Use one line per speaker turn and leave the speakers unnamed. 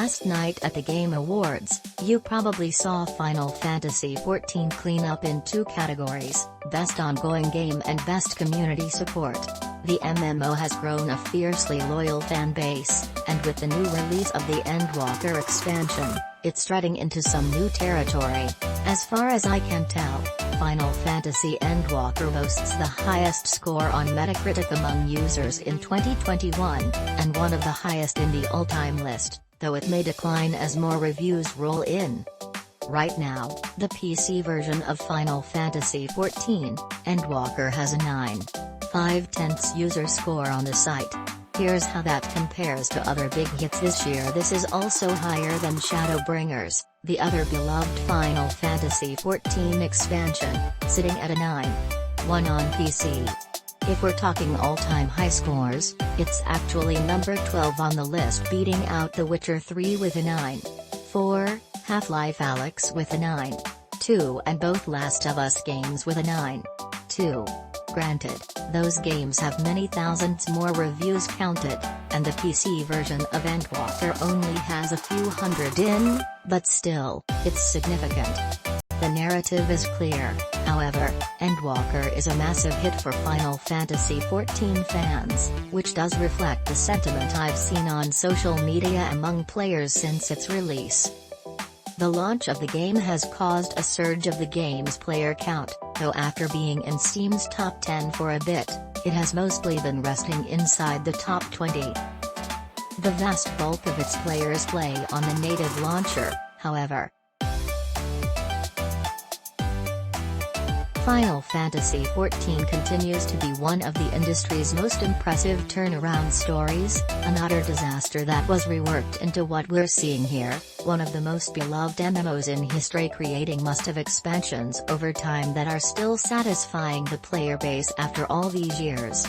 Last night at the Game Awards, you probably saw Final Fantasy XIV clean up in two categories, Best Ongoing Game and Best Community Support. The MMO has grown a fiercely loyal fan base, and with the new release of the Endwalker expansion, it's treading into some new territory. As far as I can tell, Final Fantasy Endwalker boasts the highest score on Metacritic among users in 2021, and one of the highest in the all-time list, though it may decline as more reviews roll in. Right now, the PC version of Final Fantasy XIV, Endwalker has a 9.5 user score on the site. Here's how that compares to other big hits this year. This is also higher than Shadowbringers, the other beloved Final Fantasy XIV expansion, sitting at a 9.1 on PC. If we're talking all-time high scores, it's actually number 12 on the list, beating out The Witcher 3 with a 9.4, Half-Life Alyx with a 9.2 and both Last of Us games with a 9.2. Granted, those games have many thousands more reviews counted, and the PC version of Endwalker only has a few hundred in, but still, it's significant. The narrative is clear, however. Endwalker is a massive hit for Final Fantasy XIV fans, which does reflect the sentiment I've seen on social media among players since its release. The launch of the game has caused a surge of the game's player count, though after being in Steam's top 10 for a bit, it has mostly been resting inside the top 20. The vast bulk of its players play on the native launcher, however. Final Fantasy XIV continues to be one of the industry's most impressive turnaround stories, an utter disaster that was reworked into what we're seeing here, one of the most beloved MMOs in history, creating must-have expansions over time that are still satisfying the player base after all these years.